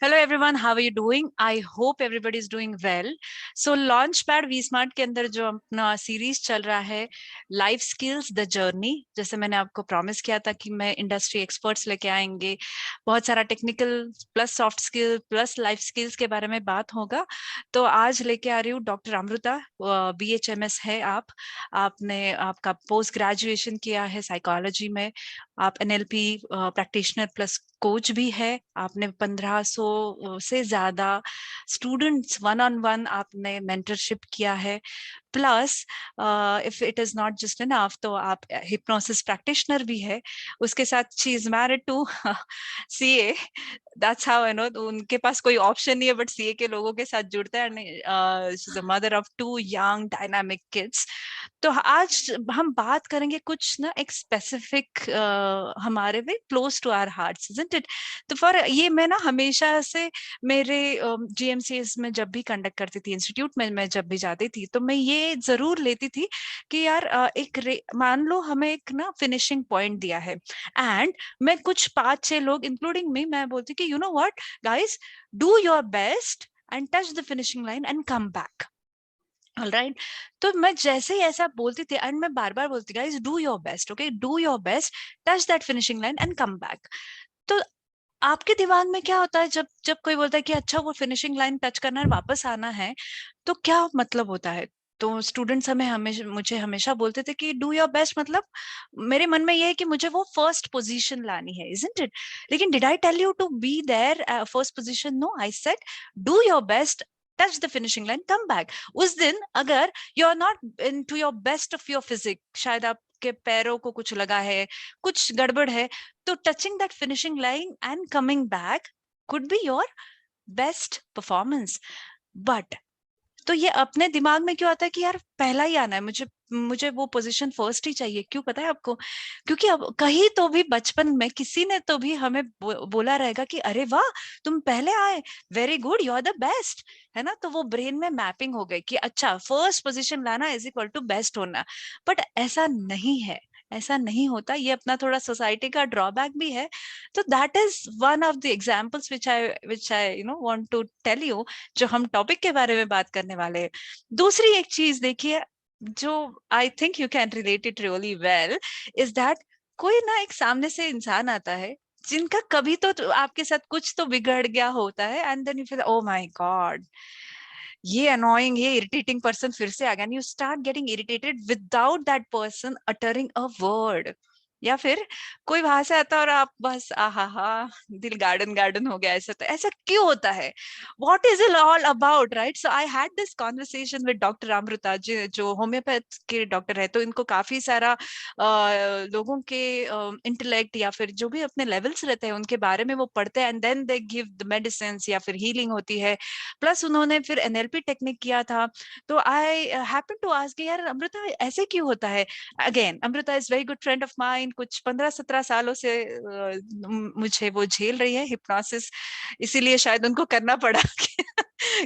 Hello everyone, how are you doing? I hope everybody is doing well. So Launchpad V Smart के अंदर जो अपना series चल रहा है लाइफ स्किल्स द जर्नी, जैसे मैंने आपको प्रॉमिस किया था कि मैं इंडस्ट्री एक्सपर्ट्स लेके आएंगे, बहुत सारा technical plus soft skill plus life skills के बारे में बात होगा। तो आज लेके आ रही हूँ डॉक्टर अमृता। BHMS है आपने आपका पोस्ट ग्रेजुएशन किया है साइकोलॉजी में, आप NLP प्रैक्टिशनर प्लस कोच भी है, आपने 1500 से ज्यादा स्टूडेंट्स वन ऑन वन आपने मेंटरशिप किया है। Plus if it is not just enough तो आप हिप्नोसिस प्रैक्टिशनर भी है, उसके साथ she is married to CA। That's how I know, उनके पास कोई ऑप्शन नहीं है बट CA के लोगों के साथ जुड़ता है। She is a mother of 2 young dynamic kids. तो आज हम बात करेंगे कुछ ना एक स्पेसिफिक हमारे में close to our hearts, isn't it? तो फॉर ये मैं ना हमेशा से मेरे GMCs में जब भी कंडक्ट करती थी, इंस्टीट्यूट में मैं जब भी जाती थी, तो मैं ये जरूर लेती थी कि यार मान लो हमें एक ना फिनिशिंग पॉइंट दिया है एंड मैं कुछ 5-6 लोग इंक्लूडिंग मी, मैं बोलती कि you know what guys, do your best and touch the finishing line and come back. Alright, तो मैं जैसे ही ऐसा बोलती थी एंड मैं बार बार बोलती guys do your best, okay do your best, touch that finishing line and come back. तो आपके दिमाग में क्या होता है जब जब कोई बोलता है कि अच्छा वो फिनिशिंग लाइन टच करना है वापस आना है, तो क्या मतलब होता है? तो स्टूडेंट्स हमें हमेशा मुझे हमेशा बोलते थे कि डू योर बेस्ट मतलब मेरे मन में ये है कि मुझे वो फर्स्ट पोजीशन लानी है, इजंट इट? लेकिन did I tell you to be there first position? No, I said do your best, touch the finishing line, come back. उस दिन अगर you are not in to your best of your physique, शायद आपके पैरों को कुछ लगा है, कुछ गड़बड़ है, तो touching that finishing line and coming back could be your best performance। But तो ये अपने दिमाग में क्यों आता है कि यार पहला ही आना है, मुझे मुझे वो पोजीशन फर्स्ट ही चाहिए? क्यों पता है आपको? क्योंकि अब कहीं तो भी बचपन में किसी ने तो भी हमें बोला रहेगा कि अरे वाह तुम पहले आए, very good, you are the best, है ना? तो वो ब्रेन में मैपिंग हो गई कि अच्छा फर्स्ट पोजीशन लाना इज इक्वल टू बेस्ट होना। बट ऐसा नहीं है, ऐसा नहीं होता। ये अपना थोड़ा सोसाइटी का ड्रॉबैक भी है। तो that is one of the examples which I want to tell you, जो हम टॉपिक के बारे में बात करने वाले हैं। दूसरी एक चीज देखिए जो I think you can relate it really well, is that कोई ना एक सामने से इंसान आता है जिनका कभी तो आपके साथ कुछ तो बिगड़ गया होता है and then you feel oh my god, ये अनोइंग, ये इरिटेटिंग पर्सन फिर से आ गया, and you start getting irritated without that person uttering a word. या फिर कोई वहां से आता और आप बस आहा हा, दिल गार्डन गार्डन हो गया। ऐसा तो ऐसा क्यों होता है? What is it all about, right? So I had this conversation with doctor Amrita जो होम्योपैथ के डॉक्टर है, तो इनको काफी सारा लोगों के इंटेलेक्ट या फिर जो भी अपने लेवल्स रहते हैं उनके बारे में वो पढ़ते हैं and then they give the medicine या फिर हीलिंग होती है। प्लस उन्होंने फिर NLP टेक्निक किया था। तो आई हैपन टू आस्क यार अमृता ऐसे क्यों होता है? Again Amrita is very good friend of mine, कुछ 15-17 सालों से मुझे वो झेल रही है हिप्नोसिस, इसीलिए शायद उनको करना पड़ा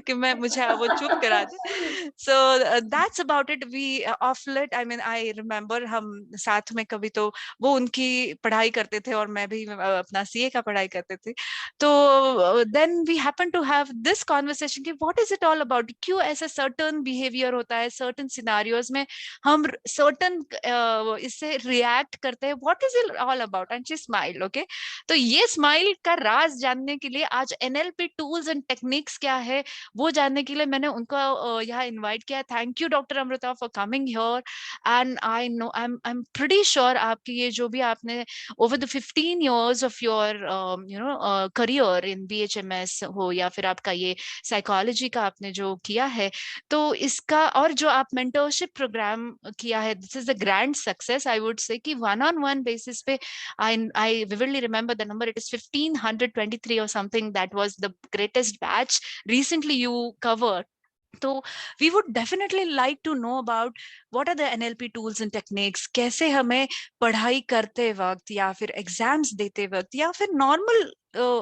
कि मैं मुझे वो चुप करा दे। So that's about it. We of late, I mean I remember हम साथ में कभी तो वो उनकी पढ़ाई करते थे और मैं भी अपना CA का पढ़ाई करते थे। तो then we happen to have this conversation कि what is it all about, क्यों ऐसे सर्टन बिहेवियर होता है, सर्टन सिनारियोज में हम सर्टन इससे रिएक्ट करते हैं, what is it all about? And she smile, okay. तो ये स्माइल का राज जानने के लिए आज NLP टूल्स एंड टेक्निक्स क्या है वो जानने के लिए मैंने उनको यहाँ इनवाइट किया। Thank you doctor Amrita for coming here. And I know I am pretty sure आपकी ये जो भी आपने over the 15 years of your career in BHMS हो या फिर आपका ये साइकोलॉजी का आपने जो किया है, तो इसका और जो आप मेंटरशिप प्रोग्राम किया है, this is a grand success I would say कि वन ऑन वन बेसिस पे आई vividly remember the number, it is 1523 or something, that was the greatest batch recently you covered. तो we would definitely like to know about what are the NLP tools and techniques, कैसे हमें पढ़ाई करते वक्त या फिर exams देते वक्त या फिर नॉर्मल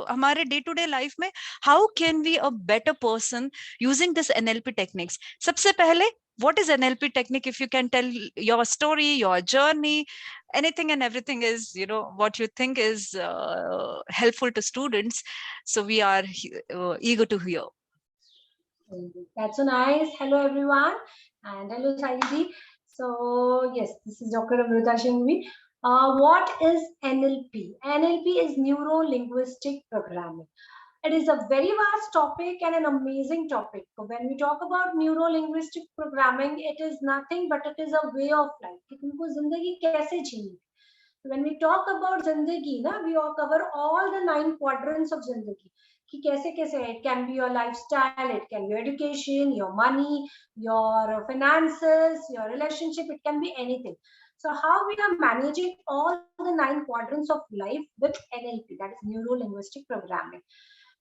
हमारे डे टू डे लाइफ में, how can we a better person using this NLP techniques? सबसे पहले what is NLP technique? If you can tell your story, your journey, anything and everything is, you know, what you think is helpful to students. So we are eager to hear. That's so nice. Hello, everyone. And hello, Saidi. So, yes, this is Dr. Amruta Shingavi. What is NLP? NLP is Neuro-linguistic programming. It is a very vast topic and an amazing topic. So when we talk about neuro-linguistic programming, it is nothing but it is a way of life. कि तुमको जिंदगी कैसे जीनी है. When we talk about जिंदगी ना, we all cover all the 9 quadrants of जिंदगी. कि कैसे कैसे है. It can be your lifestyle, it can be your education, your money, your finances, your relationship. It can be anything. So how we are managing all the 9 quadrants of life with NLP, that is neuro-linguistic programming.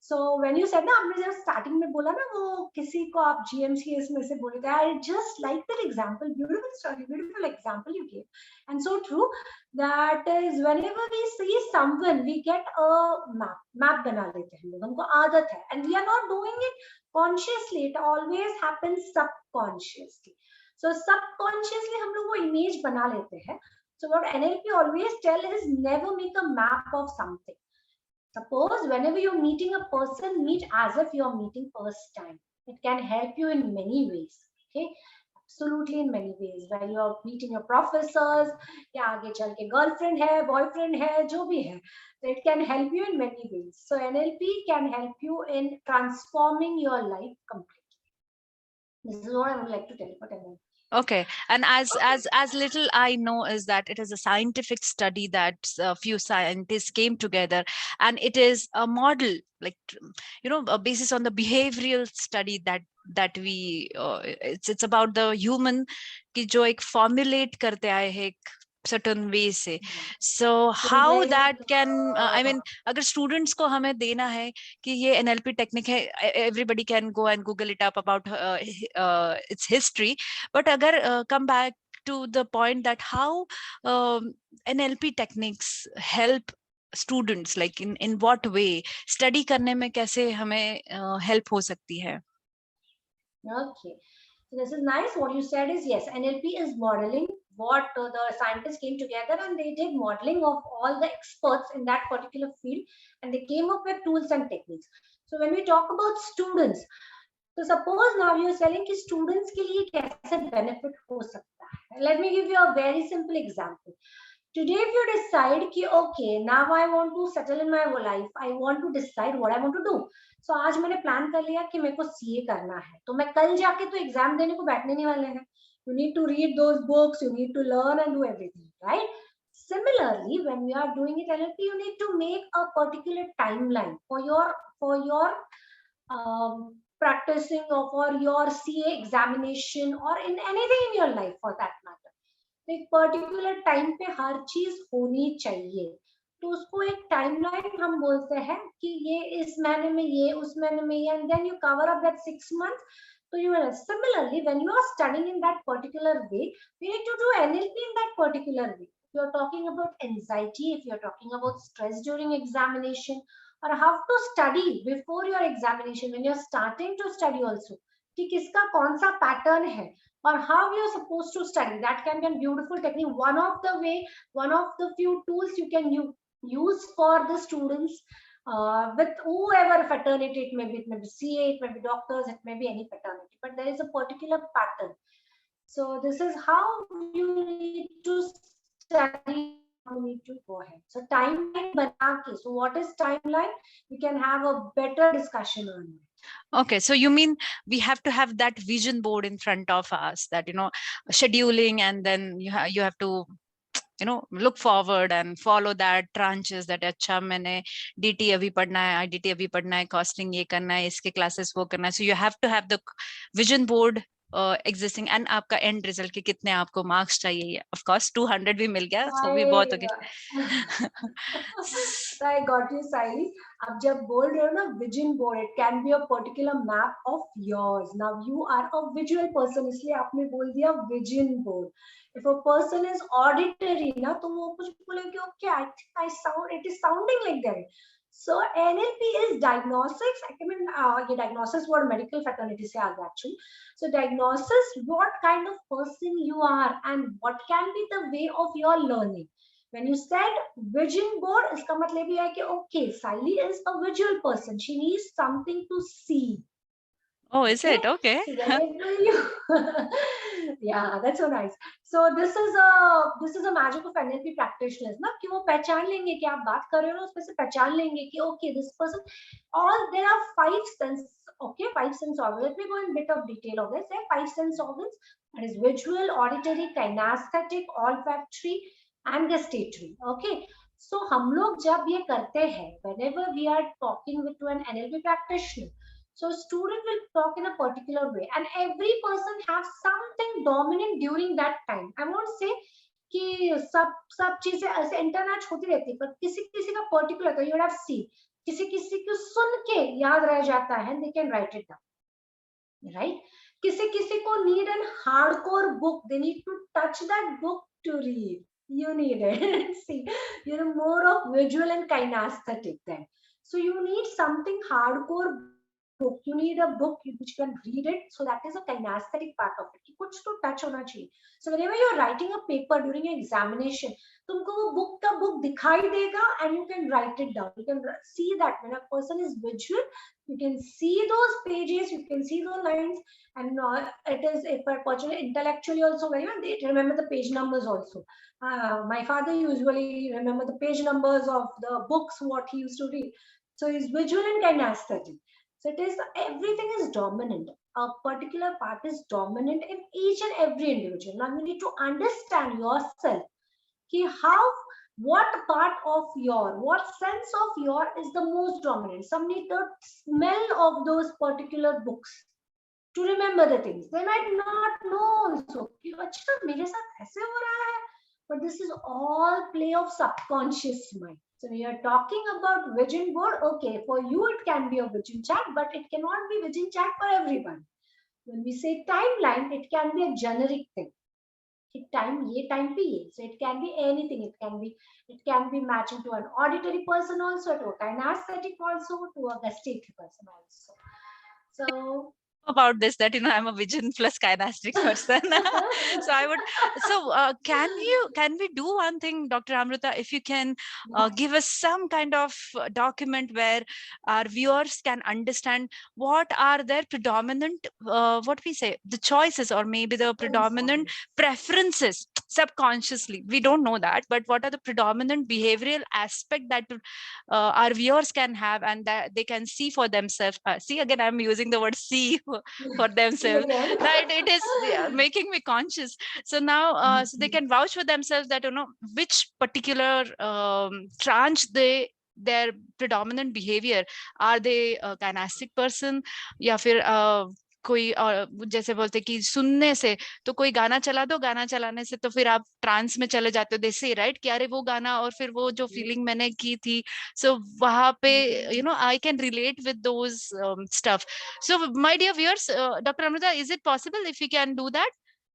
So when you said ना, आपने जब starting में बोला ना, वो किसी को आप GMCS में से बोले थे, I just like that example. Beautiful story, beautiful example you gave, and so true. That is, whenever we see someone, we get a map बना लेते हैं, हमको आदत है, and we are not doing it consciously. It always happens subconsciously. So subconsciously हम लोग वो image बना लेते हैं. So what NLP always tell is never make a map of something. Suppose whenever you're meeting a person, meet as if you're meeting first time. It can help you in many ways. Okay, absolutely in many ways. When you're meeting your professors, या आगे चल के girlfriend है, boyfriend है, जो भी है, so it can help you in many ways. So NLP can help you in transforming your life completely. This is what I would like to tell about NLP. Okay, and as little I know is that it is a scientific study that a few scientists came together, and it is a model, like, you know, a basis on the behavioral study that we it's about the human कि जो एक formulate करते आए हैं certain way से. So how that can I mean, अगर students को हमें देना है कि ये NLP technique है, everybody can go and Google it up about its history. But agar come back to the point that how NLP techniques help students, like in what way study करने में कैसे हमें help हो सकती है. Okay, so this is nice. What you said is, yes, NLP is modeling what the scientists came together and they did modeling of all the experts in that particular field, and they came up with tools and techniques. So when we talk about students, so suppose now you're telling कि students के लिए कैसे benefit हो सकता है. Let me give you a very simple example. Today, if you decide कि okay, now I want to settle in my life, I want to decide what I want to do. So आज मैंने plan कर लिया कि मेरे को CA करना है, तो मैं कल जाके तो exam देने को बैठने नहीं वाले हैं. You need to read those books, you need to learn and do everything, right? Similarly, when we are doing it NLP, you need to make a particular timeline for your practicing or for your CA examination or in anything in your life for that matter. एक particular time पे हर चीज होनी चाहिए, तो उसको एक timeline हम बोलते हैं कि ये इस महीने में ये, उस महीने में ये, and then you cover up that 6 months. So you will similarly, when you are studying in that particular way, you need to do NLP in that particular way. If you are talking about anxiety, if you are talking about stress during examination, or how to study before your examination, when you are starting to study also, कि किसका कौन सा pattern है, or how you're supposed to study, that can be a beautiful technique. One of the few tools you can use for the students with whoever fraternity it may be CA, it may be doctors, it may be any fraternity, but there is a particular pattern. So this is how you need to study, how you need to go ahead. So timeline bana ke, so what is timeline? We can have a better discussion on it. Okay, so you mean we have to have that vision board in front of us, that, you know, scheduling, and then you have to, you know, look forward and follow that tranches, that अच्छा मैंने DT अभी पढ़ना है, IDT अभी पढ़ना है, costing ये करना है, इसके classes वो करना है. So you have to have the vision board existing, and आपका end result के कितने आपको marks चाहिए. Of course 200 भी मिल गया तो भी बहुत हो गया. So I got you, Sai. अब जब बोल रहे हो ना vision board, it can be a particular map of yours. Now you are a visual person, इसलिए आपने बोल दिया vision board. If a person is auditory ना, तो वो कुछ बोलेंगे, okay, I think it is sounding like that. So NLP is diagnostics. I mean, ये diagnosis word medical fraternity से आ गया actually. So diagnosis, what kind of person you are and what can be the way of your learning. When you said vision board, इसका मतलब ये है कि okay, Siley is a visual person. She needs something to see. Oh, is it? Okay. So whenever you, yeah, that's so nice. So this is a magic of NLP practitioners, ना कि वो पहचान लेंगे कि आप बात कर रहे हो ना, उसमें से पहचान लेंगे कि okay, this person. All there are 5 sense, okay, 5 sense organs. Let me go in bit of detail of this. There are 5 sense organs. That is visual, auditory, kinesthetic, olfactory, and gustatory. Okay. So हम लोग जब ये करते हैं, whenever we are talking with an NLP practitioner. So student will talk in a particular way and every person has something dominant during that time. I won't say कि सब चीजें ऐसे इंटरनेट होती रहती है, पर किसी किसी का particular you would have seen किसी किसी को सुन के याद रह जाता है, they can write it down, right? किसी किसी को need an hardcore book, they need to touch that book to read. You need it. See, you're more of visual and kinesthetic then. So you need something hardcore book. You need a book which can read it. So that is a kinesthetic part of it. कि कुछ तो touch होना चाहिए. So whenever you're writing a paper during an examination, तुमको वो book का book दिखाई देगा and you can write it down. You can see that when a person is visual, you can see those pages, you can see those lines, and it is if a person intellectually also very well, they remember the page numbers also. My father usually remember the page numbers of the books what he used to read. So he's visual and kinesthetic. So it is everything is dominant. A particular part is dominant in each and every individual. Now you need to understand yourself. What part of what sense of your is the most dominant. Some need the smell of those particular books to remember the things. They might not know also. अच्छा मेरे साथ ऐसे हो रहा है. But this is all play of subconscious mind. So we are talking about vision board. Okay, for you it can be a vision chart, but it cannot be vision chart for everyone. When we say timeline, it can be a generic thing. Time पे ये. So it can be anything. It can be matching to an auditory person also, to a kinesthetic also, to a gustatory person also. So about this that I'm a vision plus kinesthetic person. So I would can we do one thing, Dr. Amruta, if you can give us some kind of document where our viewers can understand what are their predominant what we say the choices or maybe the predominant preferences subconsciously. We don't know that, but what are the predominant behavioral aspect that our viewers can have and that they can see for themselves. See, again, I'm using the word see for themselves. That it is making me conscious. So now, so they can vouch for themselves that which particular tranche their predominant behavior. Are they a kinesthetic person या फिर कोई जैसे बोलते कि सुनने से तो कोई गाना चला दो, गाना चलाने से तो फिर आप ट्रांस में चले जाते हो, दे से राइट कि अरे वो गाना और फिर वो जो फीलिंग मैंने की थी, सो वहां पे I can relate with those stuff. So my dear viewers, Dr. Amruta, is it possible if you can do that?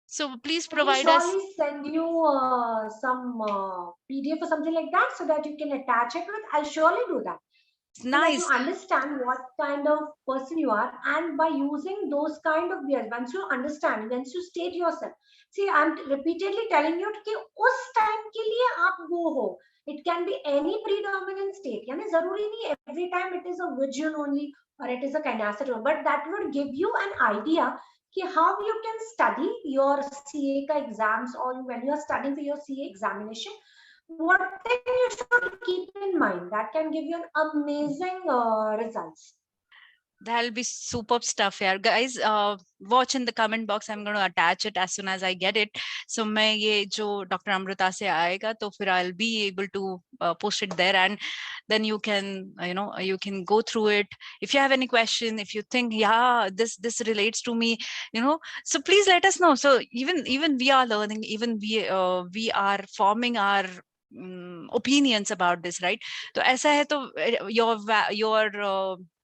So please provide us. I will send you some PDF or something like that so that you can attach it with. I'll surely do that. So that you understand what kind of person you are, and by using those kind of beers, once you understand, once you state yourself. See, I'm repeatedly telling you कि उस time के लिए आप वो हो. It can be any predominant state. यानी जरूरी नहीं every time it is a visual only or it is a kinesthetic, but that would give you an idea कि how you can study your CA का exams, or when you are studying for your CA examination. What thing you should keep in mind that can give you an amazing results. That'll be superb stuff here, guys. Watch in the comment box. I'm going to attach it as soon as I get it. So मैं ये जो Dr. Amruta से आएगा तो फिर I'll be able to post it there, and then you can you can go through it. If you have any question, if you think this relates to me, so please let us know. So even we are learning, even we are forming our opinions about this, right? तो ऐसा है तो your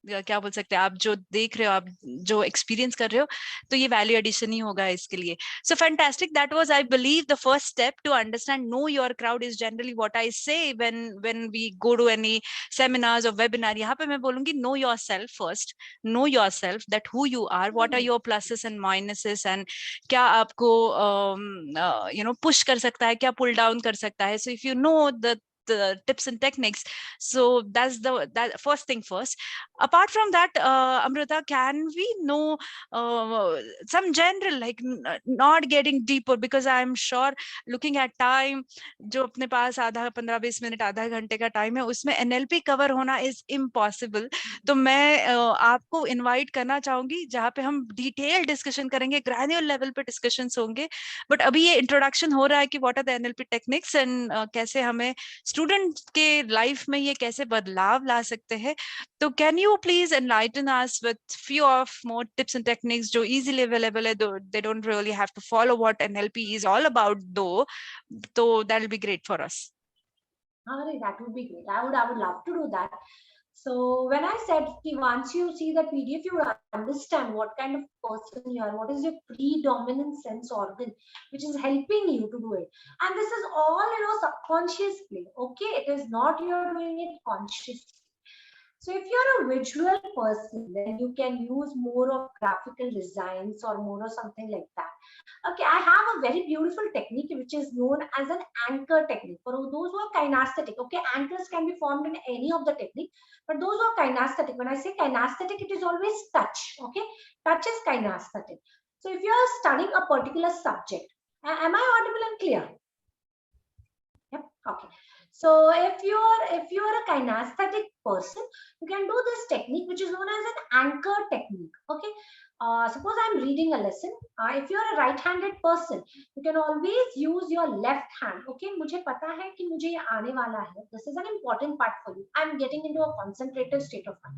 क्या बोल सकते हैं, आप जो देख रहे हो, आप जो एक्सपीरियंस कर रहे हो, तो ये वैल्यू एडिशन ही होगा इसके लिए. So fantastic, that was I believe the first step to understand know your crowd is generally what I say when we go to any seminars और वेबिनार. यहाँ पे मैं बोलूंगी know yourself first, know yourself that who you are, what are your pluses and minuses, and क्या आपको push कर सकता है, क्या पुल डाउन कर सकता है. So if you know the tips and techniques, so that's that first thing first. Apart from that, Amruta, can we know some general, like not getting deeper, because I'm sure looking at time, जो अपने पास आधा 15-20 minute आधा घंटे का time है, उसमें NLP cover होना is impossible. तो मैं आपको इनवाइट करना चाहूंगी जहाँ पे हम डिटेल डिस्कशन करेंगे, ग्रैन्युलर लेवल पे डिस्कशंस होंगे. बट अभी ये इंट्रोडक्शन हो रहा है कि what are the NLP techniques and कैसे हमें स्टूडेंट के लाइफ में ये कैसे बदलाव ला सकते हैं. तो can you please enlighten us with few of more tips and techniques जो इजीली अवेलेबल है, they don't really have to follow what NLP is all about though. तो that will be great for us. That would be great. I would love to do that. So when I said once you see the PDF, you understand what kind of person you are, what is your predominant sense organ which is helping you to do it. And this is all, subconsciously. Okay, it is not you're doing it consciously. So if you're a visual person, then you can use more of graphical designs or more of something like that. Okay, I have a very beautiful technique which is known as an anchor technique. For those who are kinesthetic, okay, anchors can be formed in any of the technique, but those who are kinesthetic, when I say kinesthetic, it is always touch, okay? Touch is kinesthetic. So if you are studying a particular subject, am I audible and clear? Yep, okay. So if you are a kinesthetic person, you can do this technique which is known as an anchor technique. Okay. Suppose I'm reading a lesson. If you are a right-handed person, you can always use your left hand. Okay. मुझे पता है कि मुझे ये आने वाला है. This is an important part for you. I'm getting into a concentrative state of mind.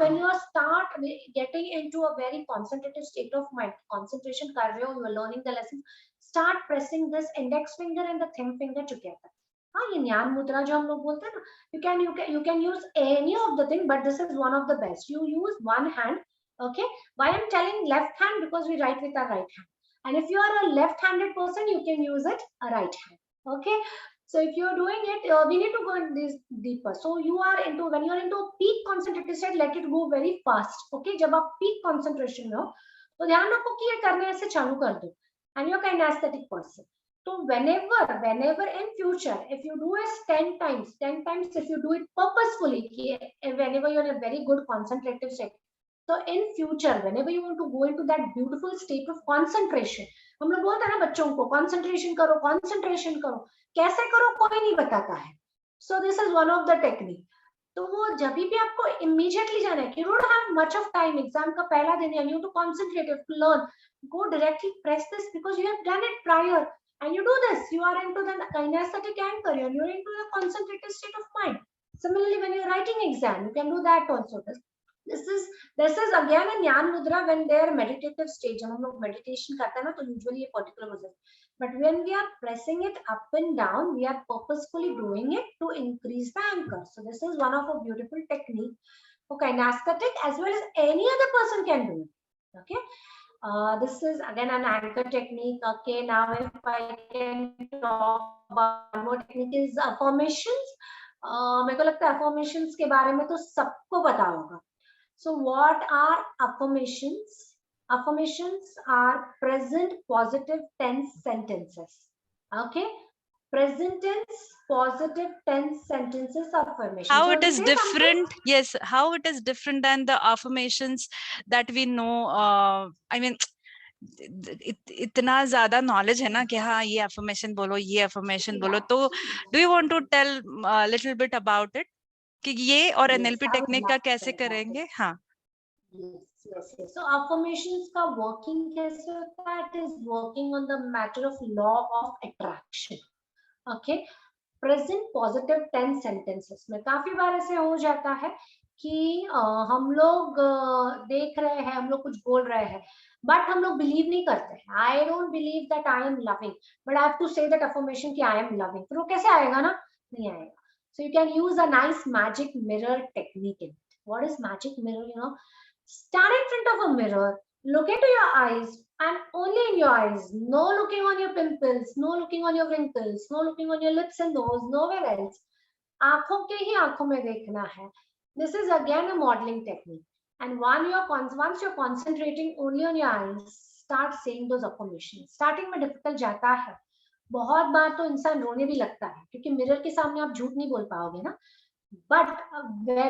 When you start getting into a very concentrative state of mind, concentration कर रहे हो, you are learning the lesson. Start pressing this index finger and the thumb finger together. हाँ, ये ज्ञान मुद्रा जो हम लोग बोलते हैं ना, you can use any of the thing, but this is one of the best. You use one hand, okay? Why I'm telling left hand? Because we write with our right hand. And if you are a left-handed person, you can use it a right hand, okay? So if you're doing it, we need to go in this deeper. So when you are into a peak concentration state, let it go very fast, okay? जब आप peak concentration में हो, तो ध्यान रखो कि ये करने से चालू कर दो. And you're a kinesthetic person. So whenever in future, if you do it 10 times, if you do it purposefully, whenever you're in a very good concentrative state, so in future, whenever you want to go into that beautiful state of concentration, हम लोग बोलते हैं ना बच्चों को concentration करो, कैसे करो कोई नहीं बताता है. So this is one of the technique. तो वो जब भी आपको immediately जाना है, you don't have much of time, exam का पहला दिन है, you have to concentrate, you have to learn, go directly press this because you have done it prior. And you do this, you are into the kinesthetic anchor, you're into the concentrated state of mind. Similarly, when you're writing exam, you can do that also. This is again a jnana mudra when they are meditative stage. जब हम लोग meditation करते हैं ना, तो usually ये particular होता है. But when we are pressing it up and down, we are purposefully doing it to increase the anchor. So this is one of a beautiful technique for kinesthetic as well as any other person can do it. Okay. This is again an anchor technique. Okay, now if I can talk about one more technique is affirmations. मेरे को लगता है affirmations के बारे में तो सबको पता होगा. So what are affirmations? Affirmations are present positive tense sentences. Okay, present tense positive tense sentences affirmations. How it is different? Yes, how it is different than the affirmations that we know. I mean, इतना ज्यादा knowledge है ना कि हाँ ये affirmation बोलो, ये affirmation बोलो. तो do you want to tell a little bit about it? कि ये और NLP टेक्निक का कैसे करेंगे? हाँ. Yes. So affirmations का working कैसे होता है? It is working on the matter of law of attraction. Okay. Present positive tense sentences में काफी बार ऐसे हो जाता है कि हम लोग देख रहे हैं, हम लोग कुछ बोल रहे हैं, बट हम लोग बिलीव नहीं करते हैं. I don't believe that I am loving, but I have to say that affirmation कि I am loving. फिर वो कैसे आएगा ना? नहीं आएगा. So you can use a nice magic mirror technique in it. What is magic mirror? Stand in front of a mirror, look into your eyes, and only in your eyes. No looking on your pimples, no looking on your wrinkles, no looking on your lips and nose, nowhere else. आंखों के ही आंखों में देखना है. This is again a modeling technique. And once you're concentrating only on your eyes, start saying those affirmations. Starting में difficult जाता है. बहुत बार तो इंसान रोने भी लगता है क्योंकि मिरर के सामने आप झूठ नहीं बोल पाओगे ना. But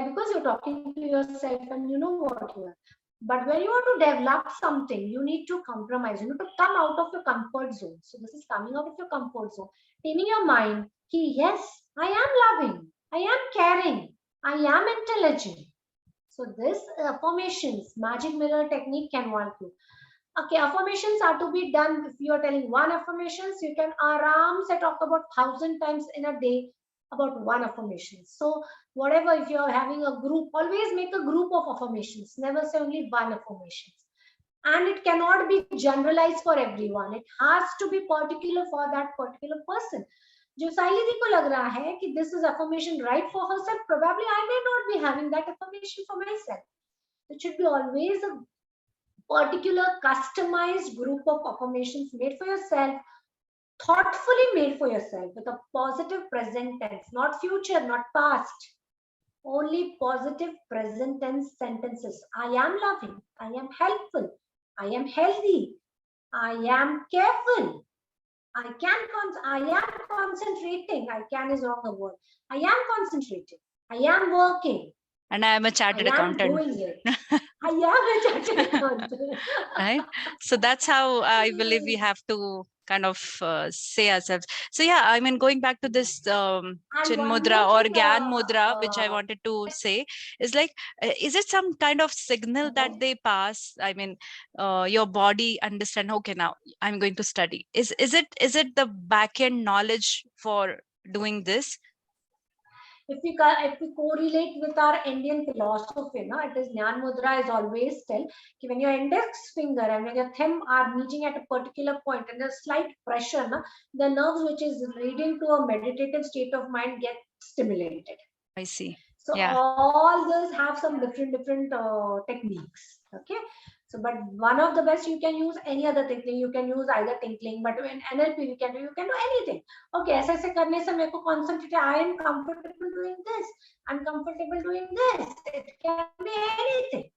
because you're talking to yourself and you know what you are. But when you want to develop something, you need to compromise. You need to come out of your comfort zone. So this is coming out of your comfort zone. Telling your mind, yes, I am loving, I am caring, I am intelligent. So this affirmations, magic mirror technique can work you. Okay, affirmations are to be done. If you are telling one affirmations, you can aram se talk about 1,000 times in a day about one affirmation. So whatever, if you are having a group, always make a group of affirmations. Never say only one affirmation. And it cannot be generalized for everyone. It has to be particular for that particular person. जो साइली को लग रहा है कि this is affirmation right for herself, probably I may not be having that affirmation for myself. It should be always a particular customized group of affirmations made for yourself, thoughtfully made for yourself with a positive present tense, not future, not past. Only positive present tense sentences. I am loving, I am helpful, I am healthy, I am careful, I am concentrating. I can is wrong the word. I am concentrating. I am working. And I am a chartered accountant. Doing it. I am a chartered accountant. Right. So that's how I believe we have to kind of say ourselves. So yeah, I mean, going back to this Chin Mudra or Gyan Mudra, which I wanted to say, is like, is it some kind of signal that they pass? I mean, your body understand, okay, now I'm going to study. Is it the back end knowledge for doing this? If we correlate with our Indian philosophy, no, it is Jnana Mudra is always tell when your index finger and when your thumb are meeting at a particular point and there's slight pressure, no, the nerves which is leading to a meditative state of mind get stimulated. I see. So yeah. All those have some different techniques. Okay. So, but one of the best you can use any other technique. You can use either tinkling, but in NLP you can do anything. Okay, ऐसे करने से मेरे को concentrate. I am comfortable doing this. I'm comfortable doing this. It can be anything.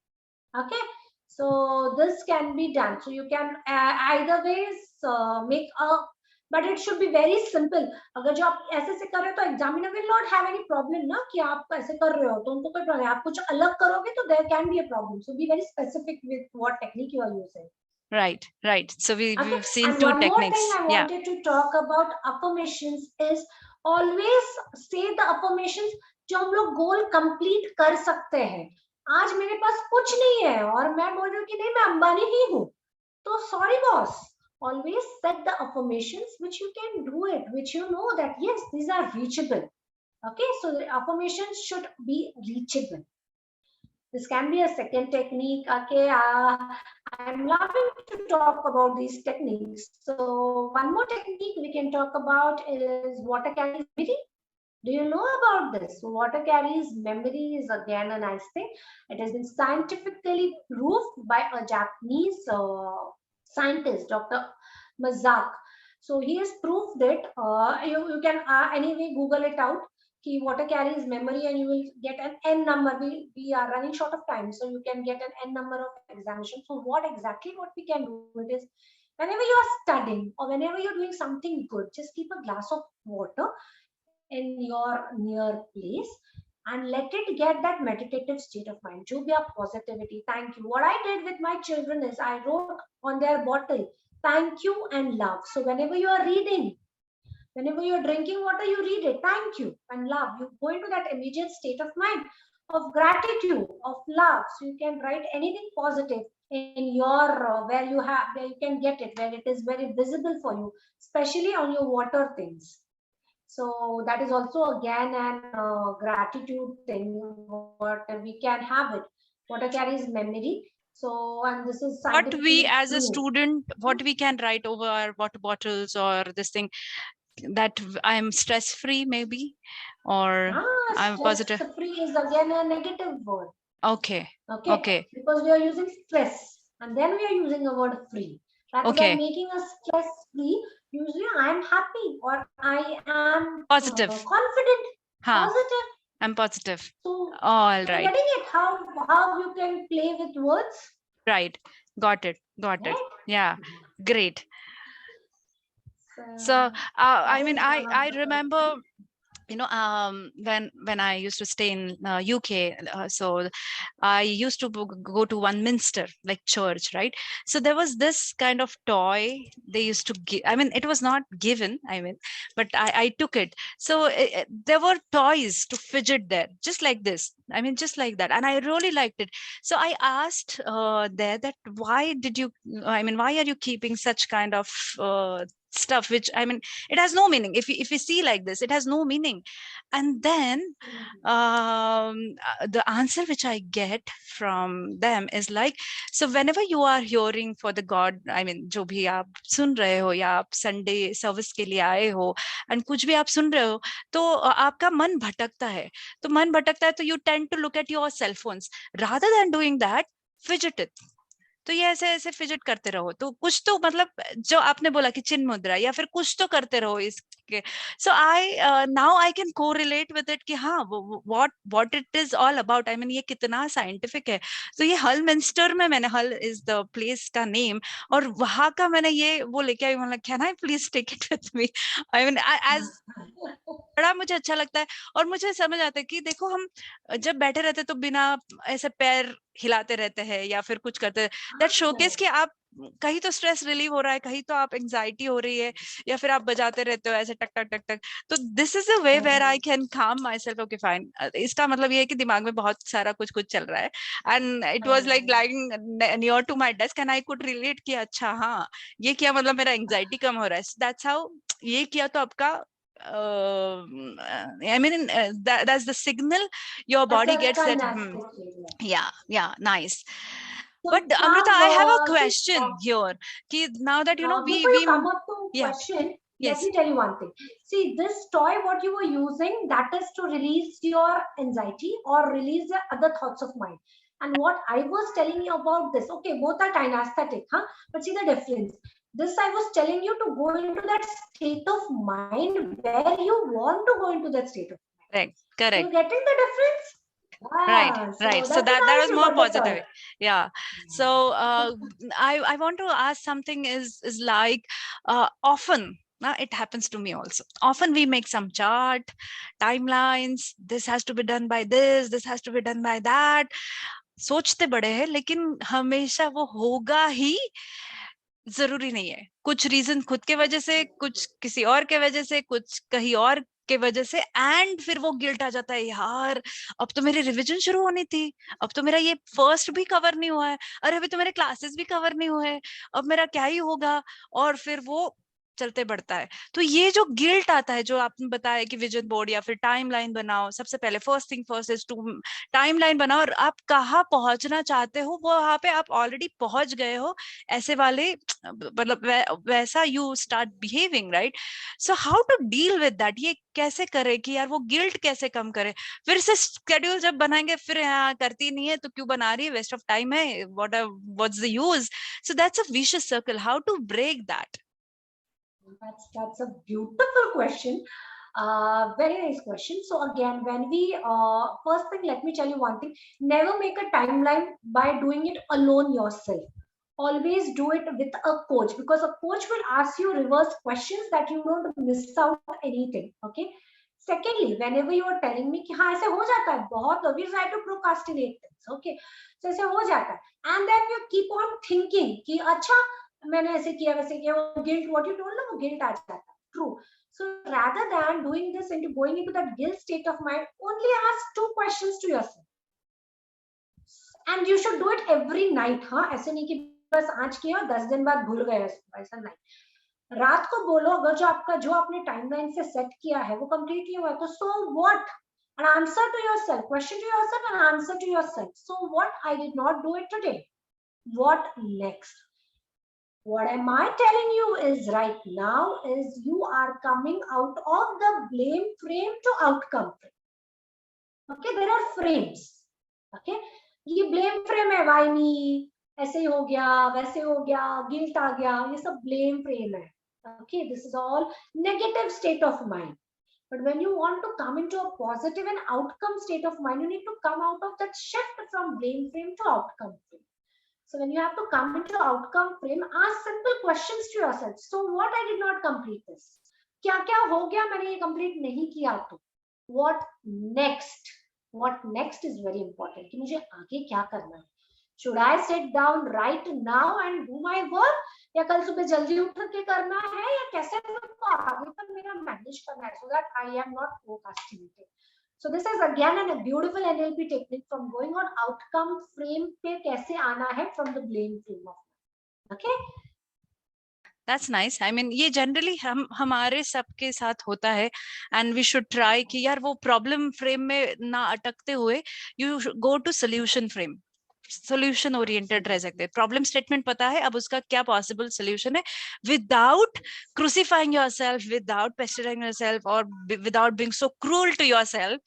Okay, so this can be done. So you can either ways make a, but it should be very simple. अगर जो आप ऐसे से कर रहे हो तो examiner will not have any problem ना कि आप ऐसे कर रहे हो तो उनको कोई प्रॉब्लम. आप कुछ अलग करोगे तो there can be a problem. So be very specific with what technique you are using. Right. So we've seen and two one techniques. More thing I wanted to talk about affirmations is always say the affirmations जो हम लोग goal complete कर सकते हैं. आज मेरे पास कुछ नहीं है और मैं बोल रही हूँ कि नहीं मैं अंबानी ही हूँ, तो sorry boss. Always set the affirmations which you can do it, which you know that yes, these are reachable. Okay, so the affirmations should be reachable. This can be a second technique. Okay, I'm loving to talk about these techniques. So one more technique we can talk about is water carries memory. Do you know about this? Water carries memory is again a nice thing. It has been scientifically proved by a Japanese scientist, Dr. Mazak. So he has proved that you can anyway Google it out. Ki water carries memory and you will get an N number. We are running short of time, so you can get an N number of examination. So what we can do it is whenever you are studying or whenever you're doing something good, just keep a glass of water in your near place and let it get that meditative state of mind. Jo bhi aap positivity, thank you. What I did with my children is I wrote on their bottle, thank you and love. So whenever you are reading, whenever you're drinking water, you read it, thank you and love. You go into that immediate state of mind of gratitude, of love. So you can write anything positive in your where you can get it, where it is very visible for you, especially on your water things. So that is also again an gratitude thing. What we can have it. Water carries memory. So, and this is what we as a student, what we can write over our water bottles or this thing, that I am stress free maybe, or I'm positive. Stress free is again a negative word. Okay. Okay. Okay. Because we are using stress, and then we are using a word free. Rather than Okay. making us stress free, usually I am happy or I am Positive. confident, Huh. positive. I'm positive. So All you're right. getting it how you can play with words. Right. Got it. Got it. Right? Yeah. Great. So, So that I mean, is one of I the remember, questions. when I used to stay in UK, so I used to go to one minster, like church, right? So there was this kind of toy they used to give. I mean, it was not given, I mean, but I took it. So there were toys to fidget there, just like this. I mean, just like that. And I really liked it. So I asked there that why did you, I mean, why are you keeping such kind of stuff, which, I mean, it has no meaning. If you see like this, it has no meaning. And then the answer which I get from them is like, so whenever you are hearing for the God, I mean, जो भी आप सुन रहे हो या आप Sunday service के लिए आए हो and कुछ भी आप सुन रहे हो, तो आपका मन भटकता है. तो मन भटकता है, तो you tend to look at your cell phones rather than doing that. Fidget it. तो ये ऐसे ऐसे फिजिट करते रहो, तो कुछ तो मतलब जो आपने बोला कि चिन्ह मुद्रा या फिर कुछ तो करते रहो इसके. So I now I can correlate with it कि हाँ, what it is all about. I mean, ये कितना साइंटिफिक है. तो ये हल मिंस्टर में मैंने, हल इज द प्लेस का नेम, और वहां का मैंने ये वो लेके आई. मतलब can I please take it with me. I mean, as बड़ा मुझे अच्छा लगता है. और मुझे समझ आता है कि देखो, हम जब बैठे रहते तो बिना ऐसे पैर हिलाते रहते हैं या फिर कुछ करते हैं. दैट शोकेस कि आप कहीं तो स्ट्रेस रिलीव हो रहा है, कहीं तो आप एंजाइटी हो रही है, या फिर आप बजाते रहते हो ऐसे टक टक टक टक. तो this is a way where I can calm my self. Okay fine. इसका मतलब ये है कि दिमाग में बहुत सारा कुछ कुछ चल रहा है. And it was like lying near to my desk and I could relate कि अच्छा हाँ, ये किया मतलब मेरा एंजाइटी कम हो रहा है. That's how. ये किया तो आपका I mean, that's the signal your body gets that. Yeah, nice. So But Amrita, I have a now, see, question here. Now that before you we come up to yeah, question, let yes, me tell you one thing. See, this toy, what you were using, that is to release your anxiety or release the other thoughts of mind. And what I was telling you about this, okay, both are kinesthetic, huh? But see the difference. This I was telling you to go into that state of mind where you want to go into that state of mind. correct. You getting the difference? Right, Ah, right. so So that's so that nice was you more got the positive. toy. Yeah. So I want to ask something is like often. It happens to me also. Often we make some chart, timelines. This has to be done by this. This has to be done by that. सोचते बड़े हैं, लेकिन हमेशा वो होगा ही जरूरी नहीं है. कुछ रीजन खुद के वजह से, कुछ किसी और के वजह से, कुछ कहीं और के वजह से. एंड फिर वो गिल्ट आ जाता है, यार अब तो मेरी रिवीजन शुरू होनी थी, अब तो मेरा ये फर्स्ट भी कवर नहीं हुआ है, अरे अभी तो मेरे क्लासेस भी कवर नहीं हुए हैं, अब मेरा क्या ही होगा. और फिर वो चलते बढ़ता है. तो ये जो गिल्ट आता है, जो आपने बताया कि विजन बोर्ड या फिर टाइमलाइन बनाओ, सबसे पहले first thing first is to timeline बनाओ, और आप कहाँ पहुंचना चाहते हो वो वहां पे आप ऑलरेडी पहुंच गए हो. ऐसे वाले मतलब वैसा you start behaving, right. So how to deal with that. ये कैसे करे कि यार वो गिल्ट कैसे कम करे. फिर से स्केड्यूल जब बनाएंगे फिर यहाँ करती नहीं है तो क्यों बना रही है, वेस्ट ऑफ टाइम है, what's the use. So that's a vicious circle. How to break that. That's a beautiful question. Very nice question. So again, when we first thing, let me tell you one thing. Never make a timeline by doing it alone yourself. Always do it with a coach, because a coach will ask you reverse questions that you don't miss out anything. Okay. Secondly, whenever you are telling me कि हाँ ऐसे हो जाता है बहुत, we try to procrastinate things. Okay. So ऐसे हो जाता है. And then you keep on thinking कि अच्छा मैंने ऐसे किया वैसे किया, वो गिल्ट व्हाट यू टोल्ड ना, वो गिल्ट आ जाता है. True. So rather than doing this into going into that guilt state of mind, only ask 2 questions to yourself. And you should do it every night. हाँ ऐसे नहीं कि बस आज किया 10 दिन बाद भूल गए, ऐसा नहीं. रात को बोलो अगर जो आपने टाइमलाइन से सेट किया है वो कंप्लीटली हुआ है तो so what? An answer to yourself, question to yourself, and answer to yourself. So what? I did not do it today. What next? What am I telling you is right now is you are coming out of the blame frame to outcome frame. Okay, there are frames. Okay, ये blame frame है, why me, ऐसे ही हो गया, वैसे हो गया, guilt आ गया, ये सब ब्लेम फ्रेम है. Okay, this is all negative state of mind. But when you want to come into a positive and outcome state of mind, you need to come out of that shift from blame frame to outcome frame. So when you have to come into outcome frame, ask simple questions to yourself. So what I did not complete this? क्या क्या हो गया मैंने ये complete नहीं किया तो? What next? What next is very important. कि मुझे आगे क्या करना है? Should I sit down right now and do my work? या कल सुबह जल्दी उठ के करना है, या कैसे मुझको आगे तक मेरा मैनेज करना है, so that I am not procrastinating. So this is again a beautiful NLP technique from going on outcome frame पे कैसे आना है from the blame frame of mind. Okay? That's nice. I mean, ये generally हमारे सबके साथ होता है, एंड वी शुड ट्राई कि यार वो प्रॉब्लम फ्रेम में ना अटकते हुए you go to solution frame, solution oriented रह सकते हैं. प्रॉब्लम स्टेटमेंट पता है, अब उसका क्या पॉसिबल सोल्यूशन है, without crucifying yourself, without pestering yourself, और without being so cruel to yourself.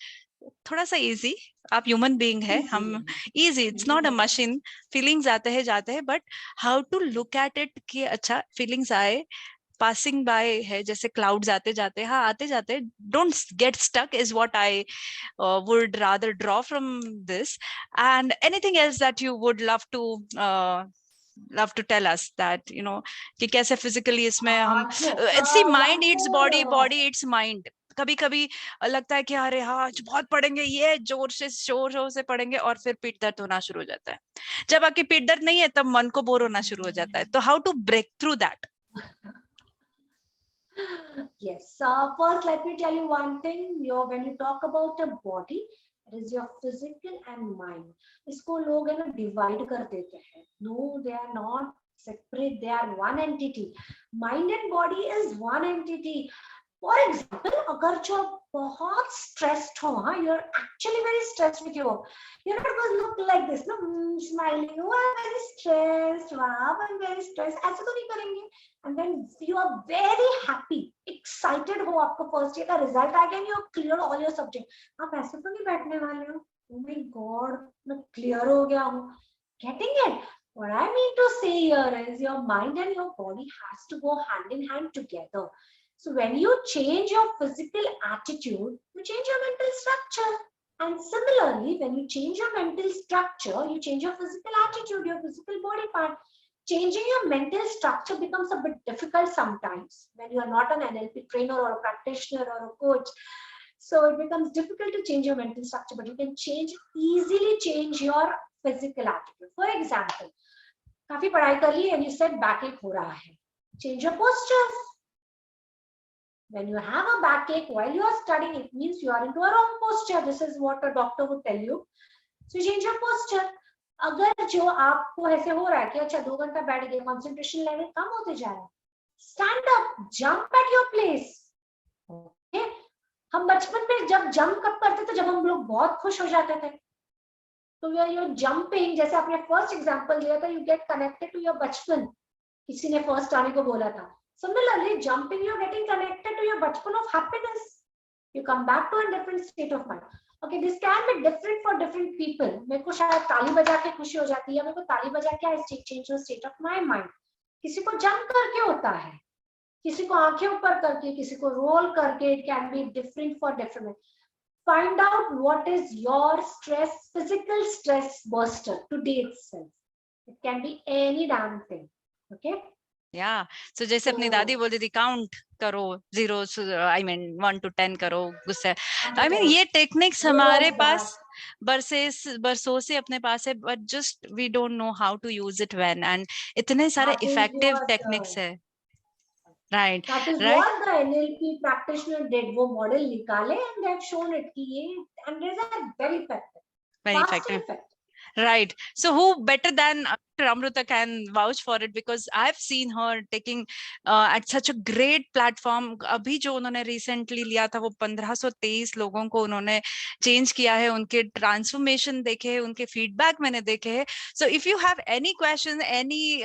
थोड़ा सा इजी, आप ह्यूमन बीइंग है, हम easy, it's not a machine. Feelings आते हैं जाते हैं, but how to look at it कि अच्छा फीलिंग्स आए, पासिंग बाय है, जैसे क्लाउड्स आते जाते हैं, हाँ आते जाते, don't get stuck is what I would rather draw from this. And anything else that you would love to tell us, that you know कि कैसे physically इसमें हम see mind eats body, body eats mind. कभी कभी लगता है कि अरे हाँ आज बहुत पढ़ेंगे, ये जोर से शोर से पढ़ेंगे, और फिर पीठ दर्द होना शुरू हो जाता है. जब आपकी पीठ दर्द नहीं है तब मन को बोर होना शुरू हो जाता है. तो how to break through that? Yes. First, let me tell you one thing. When you talk about a body, it is your physical and mind. इसको लोग है ना divide कर देते हैं. No, they are not separate. They are one entity. Mind and body is one entity. For example, अगर जो बहुत stressed हो, हाँ, you're actually very stressed with your work. You're not going to look like this, no, smiling. Oh, I'm very stressed. Wow, I'm very stressed. ऐसे तो नहीं करेंगे. And then you are very happy, excited हो, आपको first year का result आ गया, and you clear all your subject. आप ऐसे तो नहीं बैठने वाले हो. Oh my God, मैं clear हो गया हूँ. Getting it? What I mean to say here is your mind and your body has to go hand in hand together. So when you change your physical attitude, you change your mental structure. And similarly, when you change your mental structure, you change your physical attitude, your physical body part. Changing your mental structure becomes a bit difficult sometimes when you are not an NLP trainer or a practitioner or a coach. So it becomes difficult to change your mental structure, but you can easily change your physical attitude. For example, काफी पढ़ाई कर ली and you said backache हो रहा है. Change your postures. When you have a backache while you are studying, it means you are into a wrong posture. This is what a doctor would tell you. So change your posture. अगर जो आपको ऐसे हो रहा है कि अच्छा 2 घंटा बैठ गए, concentration level कम होते जा रहा है, stand up, jump at your place. Okay? हम बचपन में जब jump कब करते थे, जब हम लोग बहुत खुश हो जाते थे. तो you're jumping, जैसे आपने first example दिया था, you get connected to your बचपन. किसी ने first आने को बोला था. Similarly, jumping, you're getting connected to your bachpan of happiness. You come back to a different state of mind. Okay, this can be different for different people. मेरे को शायद ताली बजा के खुशी हो जाती है, मेरे को ताली बजा के I change the state of my mind. किसी को jump करके होता है, किसी को आंखें ऊपर करके, किसी को roll करके. It can be different for different. Find out what is your stress, physical stress buster today itself. It can be any damn thing. Okay. Yeah. So जैसे अपनी दादी बोलती थी काउंट करो, 0 I mean 1 to 10 करो गुस्से. I mean ये techniques हमारे पास बरसों से अपने पास है, but just we don't know how to use it when. And इतने सारे effective techniques है. Right. That is right. what the NLP practitioner did. वो model निकाले and they have shown it कि ये, and these are very effective. Very effective. Right. So who better than Dr. Amruta can vouch for it because I've seen her taking at such a great platform. अभी जो उन्होंने recently लिया था वो 1523 लोगों को उन्होंने change किया है, उनके transformation देखे हैं, उनके feedback मैंने देखे हैं. So if you have any questions, any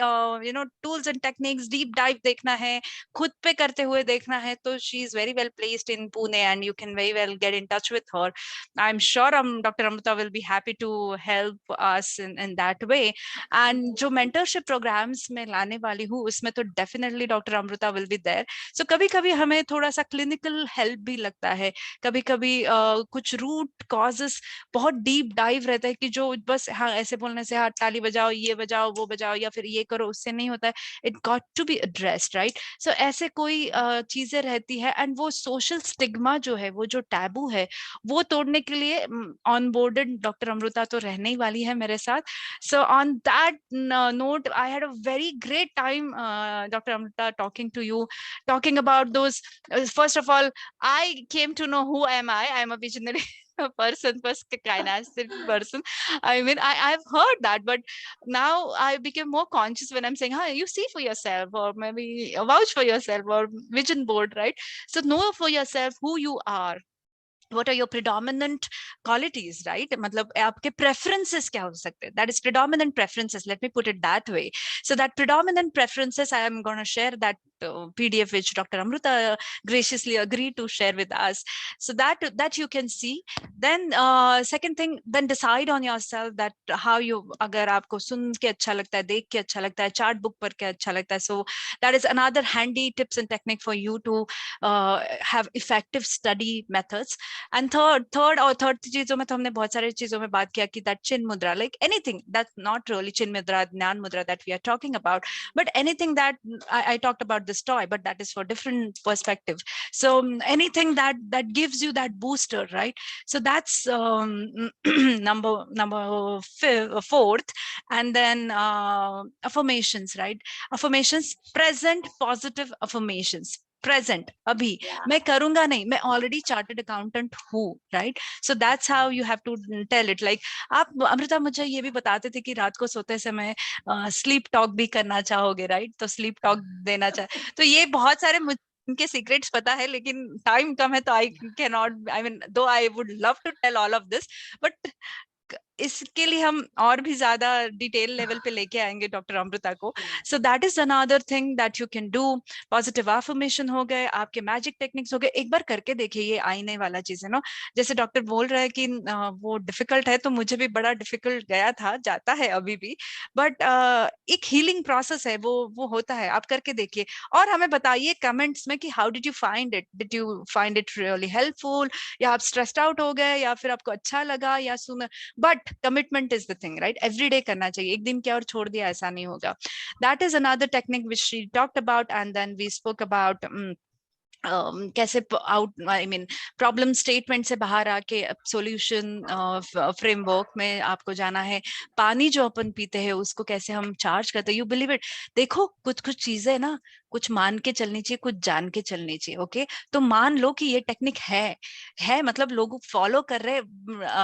tools and techniques, deep dive देखना है, खुद पे करते हुए देखना है, तो she is very well placed in Pune and you can very well get in touch with her. I'm sure Dr. Amruta will be happy to help us in that way. And जो mentorship programs में लाने वाली हूँ उसमें तो definitely Dr. Amruta will be there. So कभी कभी हमें थोड़ा सा clinical help भी लगता है, कभी कभी कुछ root causes बहुत deep dive रहता है कि जो बस हाँ ऐसे बोलने से हाँ ताली बजाओ, ये बजाओ, वो बजाओ या फिर ये करो, उससे नहीं होता है. It got to be addressed, right? So ऐसे कोई चीजें रहती है and वो social stigma जो है, वो जो taboo है, वो तोड़ने के लिए onboarded डॉक्टर अमृता तो रहने ही वाली है मेरे साथ. So on that note, I had a very great time, Dr. Amruta, talking to you, talking about those. First of all, I came to know who am I. I'm a visionary person, first kinetic person. I mean, I've heard that, but now I became more conscious when I'm saying, "Huh, you see for yourself, or maybe vouch for yourself, or vision board, right?" So know for yourself who you are. What are your predominant qualities, right? मतलब आपके preferences क्या हो सकते हैं? That is predominant preferences. Let me put it that way. So that predominant preferences, I am going to share that PDF which Dr. Amruta graciously agreed to share with us. So that you can see. Then second thing, then decide on yourself that how you, अगर आपको सुन के अच्छा लगता है, देख के अच्छा लगता है, chart book पढ़ के अच्छा लगता है. So that is another handy tips and technique for you to have effective study methods. And third चीजों में तो हमने बहुत सारे चीजों में बात किया कि that chin mudra, like anything that's not really chin mudra, jnana mudra that we are talking about, but anything that I talked about this toy, but that is for different perspective. So anything that gives you that booster, right? So that's number fourth. And then affirmations, right? Affirmations, present positive affirmations. Present अभी मैं करूंगा नहीं, मैं already chartered accountant हूँ, right? So that's how you have to tell it. Like आप अमृता मुझे ये भी बताते थे कि रात को सोते समय स्लीप टॉक भी करना चाहोगे, राइट? तो स्लीप टॉक देना चाहे तो ये बहुत सारे उनके सीक्रेट्स पता है, लेकिन टाइम कम है तो I can not, I mean though I would love to tell all of this, but इसके लिए हम और भी ज्यादा डिटेल लेवल पे लेके आएंगे डॉक्टर अमृता को. So that is another thing that you can do. Positive affirmation हो गए, आपके मैजिक टेक्निक्स हो गए, एक बार करके देखिए, ये आईने वाला चीज है ना. जैसे डॉक्टर बोल रहा है कि वो डिफिकल्ट है, तो मुझे भी बड़ा डिफिकल्ट गया था, जाता है अभी भी, बट एक हीलिंग प्रोसेस है, वो होता है. आप करके देखिए और हमें बताइए कमेंट्स में कि how did you find it. Did you find it really helpful, या आप स्ट्रेस्ड आउट हो गए, या फिर आपको अच्छा लगा, या सुन. But commitment is the thing, right? Everyday करना चाहिए, एक दिन क्या और छोड़ दिया ऐसा नहीं होगा. That is another technique which she talked about. And then we spoke about कैसे out, I mean problem statement से बाहर आके सॉल्यूशन फ्रेमवर्क में आपको जाना है. पानी जो अपन पीते हैं उसको कैसे हम चार्ज करते हैं, यू बिलीव इट. देखो कुछ कुछ चीजें ना, कुछ मान के चलनी चाहिए, कुछ जान के चलनी चाहिए. ओके, तो मान लो कि ये टेक्निक है मतलब लोग फॉलो कर रहे,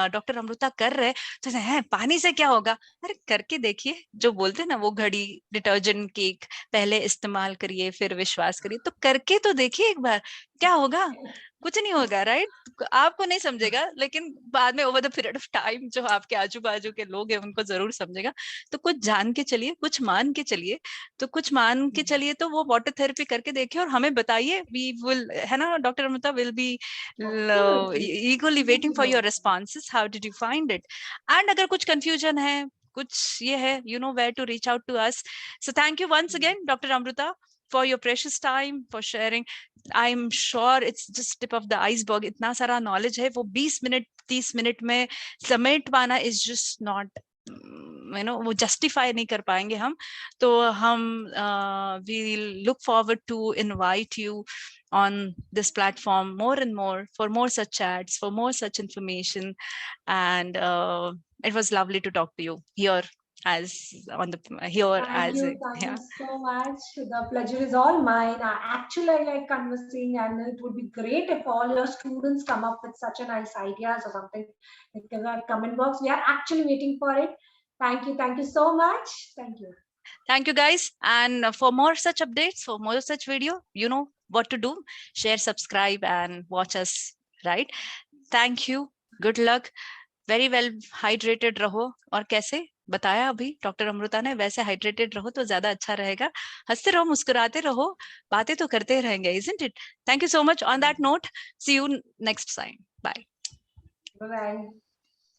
डॉक्टर अमृता कर रहे, तो है पानी से क्या होगा. अरे करके देखिए, जो बोलते हैं ना वो घड़ी, डिटर्जेंट, केक, पहले इस्तेमाल करिए फिर विश्वास करिए. तो करके तो देखिए एक बार, क्या होगा? कुछ नहीं होगा, राइट? आपको नहीं समझेगा, लेकिन बाद में over the period of time जो आपके आजू बाजू के लोग हैं उनको जरूर समझेगा. तो कुछ जान के चलिए, कुछ मान के चलिए. तो कुछ मान के चलिए, तो वो वाटर थेरेपी करके देखिए और हमें बताइए. वी विल, है ना doctor Amrita, will be eagerly waiting for your responses. How did you find it? And अगर कुछ confusion है, कुछ ये है, you know where to reach out to us. So thank you once again, Dr. Amruta, for your precious time, for sharing. I'm sure it's just tip of the iceberg. इतना सारा knowledge है, वो 20 minute 30 minute में समेट पाना is just not, you know, वो justify नहीं कर पाएंगे हम. तो हम we'll look forward to invite you on this platform more and more for more such chats, for more such information. And it was lovely to talk to you here as on the here. Thank as you, a, thank yeah. you so much. The pleasure is all mine. Actually, I like conversing, and it would be great if all your students come up with such a nice ideas or something. Like in our comment box, we are actually waiting for it. Thank you so much. Thank you guys. And for more such updates, for more such video, you know what to do. Share, subscribe, and watch us, right? Thank you. Good luck. Very well hydrated रहो. और कैसे बताया अभी doctor Amrita ने, वैसे hydrated रहो तो ज्यादा अच्छा रहेगा. हंसते रहो, मुस्कुराते रहो, बातें तो करते रहेंगे, isn't it? Thank you so much. On that note, see you next time. Bye. Bye bye.